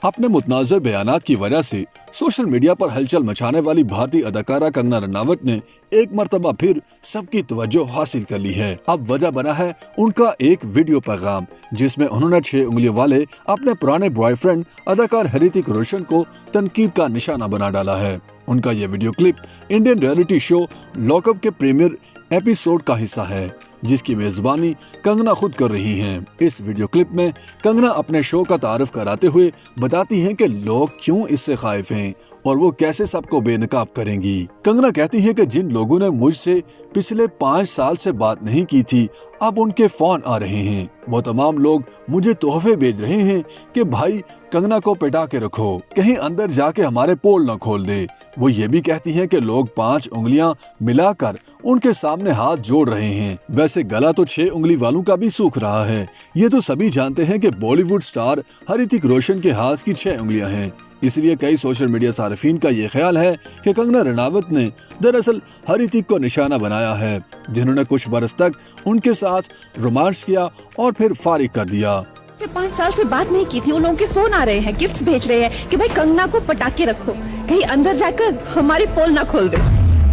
अपने मुतनाज़िर बयानात की वजह से सोशल मीडिया पर हलचल मचाने वाली भारतीय अदाकारा कंगना रनावत ने एक मर्तबा फिर सबकी तवज्जो हासिल कर ली है। अब वजह बना है उनका एक वीडियो पैगाम, जिसमें उन्होंने 6 उंगलियों वाले अपने पुराने बॉयफ्रेंड अदाकार ऋतिक रोशन को तनकीद का निशाना बना डाला है। उनका ये video clip Indian reality show lockup के प्रीमियर एपिसोड का हिस्सा है, जिसकी मेजबानी कंगना खुद कर रही हैं। इस वीडियो क्लिप में कंगना अपने शो का तारुफ कराते हुए बताती हैं कि लोग क्यों इससे खाइफ हैं और वो कैसे सबको बेनकाब करेंगी। कंगना कहती हैं कि जिन लोगों ने मुझसे पिछले 5 साल से बात नहीं की थी, अब उनके फोन आ रहे हैं। वो तमाम लोग मुझे तोहफे भेज रहे हैं कि भाई कंगना को पिटा के रखो, कहीं अंदर जाके हमारे पोल न खोल दे। वो ये भी कहती हैं कि लोग 5 उंगलियां मिलाकर उनके सामने हाथ जोड़ रहे हैं। वैसे गला तो 6 उंगली वालों का भी सूख रहा है। ये तो सभी जानते हैं कि बॉलीवुड स्टार ऋतिक रोशन के हाथ की 6 उंगलियां हैं। इसलिए कई सोशल मीडिया सार्फिन का ये ख्याल है कि कंगना रनावत ने दरअसल ऋतिक को निशाना बनाया है, जिन्होंने कुछ बरस तक उनके साथ रोमांस किया और फिर फारिग कर दिया। 5 साल से बात नहीं की थी, उन लोगों के फोन आ रहे हैं, गिफ्ट्स भेज रहे हैं कि भाई कंगना को पटाके रखो, कहीं अंदर जाकर हमारी पोल ना खोल दे।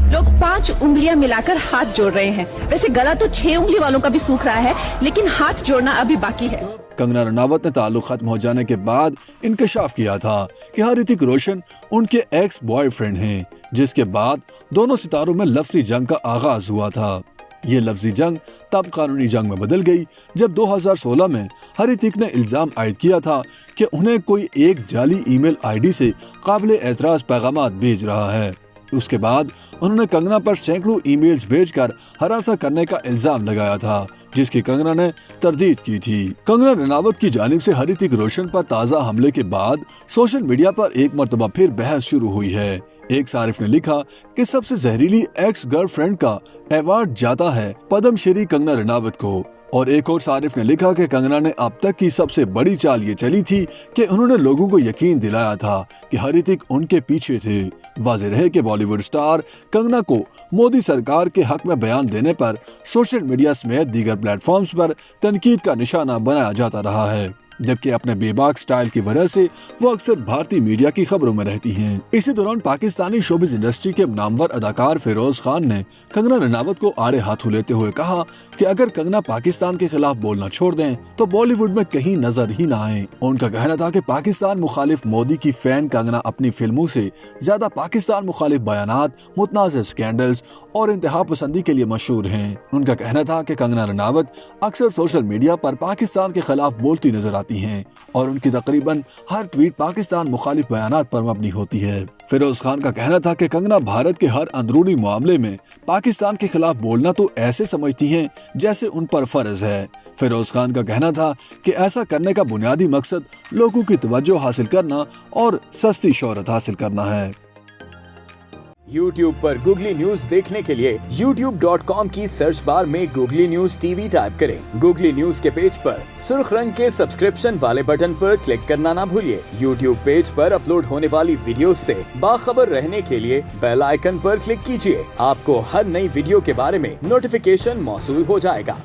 लोग 5 उंगलियां मिलाकर हाथ जोड़ रहे हैं। वैसे गला तो 6 उंगली वालों का भी सूख रहा है, लेकिन हाथ जोड़ना अभी बाकी है। कंगना रनावत ने ताल्लुक खत्म हो जाने के बाद इंकशाफ किया था कि ऋतिक रोशन उनके एक्स बॉयफ्रेंड हैं, जिसके बाद दोनों सितारों में लफ्जी जंग का आगाज हुआ था। ये लफ्जी जंग तब कानूनी जंग में बदल गई जब 2016 में ऋतिक ने इल्जाम आयद किया था कि उन्हें कोई एक जाली ईमेल आईडी से काबिल एतराज पैगामात भेज रहा है। उसके बाद उन्होंने कंगना पर सैकड़ों ईमेल्स भेजकर हरासा करने का इल्जाम लगाया था, जिसकी कंगना ने तरदीद की थी। कंगना रनावत की जानिब से ऋतिक रोशन पर ताज़ा हमले के बाद सोशल मीडिया पर एक मर्तबा फिर बहस शुरू हुई है। एक सारिफ ने लिखा कि सबसे जहरीली एक्स गर्लफ्रेंड का अवार्ड जाता है पद्मश्री कंगना रनावत को, और एक और सारिफ ने लिखा कि कंगना ने अब तक की सबसे बड़ी चाल ये चली थी कि उन्होंने लोगों को यकीन दिलाया था कि ऋतिक उनके पीछे थे। वाज़ेह रहे कि बॉलीवुड स्टार कंगना को मोदी सरकार के हक में बयान देने पर सोशल मीडिया समेत दीगर प्लेटफॉर्म्स पर तनकीद का निशाना बनाया जाता रहा है, जबकि अपने बेबाक स्टाइल की वजह से वो अक्सर भारतीय मीडिया की खबरों में रहती हैं। इसी दौरान पाकिस्तानी शोबिज इंडस्ट्री के नामवर अदाकार फिरोज खान ने कंगना रनावत को आड़े हाथों लेते हुए कहा कि अगर कंगना पाकिस्तान के खिलाफ बोलना छोड़ दें तो बॉलीवुड में कहीं नजर ही न आए। उनका कहना था कि पाकिस्तान मुखालिफ मोदी की फैन कंगना अपनी फिल्मों से ज्यादा पाकिस्तान मुखालिफ बयानात, मुतनाज़िर स्कैंडल्स और इंतहा पसंदी के लिए मशहूर हैं। उनका कहना था कि कंगना रनावत अक्सर सोशल मीडिया पर पाकिस्तान के खिलाफ बोलती नजर आती हैं और उनकी तकरीबन हर ट्वीट पाकिस्तान मुखालिफ बयानात पर मबनी होती है। फिरोज खान का कहना था कि कंगना भारत के हर अंदरूनी मामले में पाकिस्तान के खिलाफ बोलना तो ऐसे समझती हैं जैसे उन पर फर्ज है। फिरोज खान का कहना था कि ऐसा करने का बुनियादी मकसद लोगों की तवज्जो हासिल करना और सस्ती शोहरत हासिल करना है। YouTube पर गूगली न्यूज देखने के लिए youtube.com की सर्च बार में गूगली न्यूज टीवी टाइप करें। गूगली न्यूज के पेज पर सुर्ख रंग के सब्सक्रिप्शन वाले बटन पर क्लिक करना ना भूलिए। YouTube पेज पर अपलोड होने वाली वीडियोस से बाखबर रहने के लिए बेल आइकन पर क्लिक कीजिए। आपको हर नई वीडियो के बारे में नोटिफिकेशन मौसूल हो जाएगा।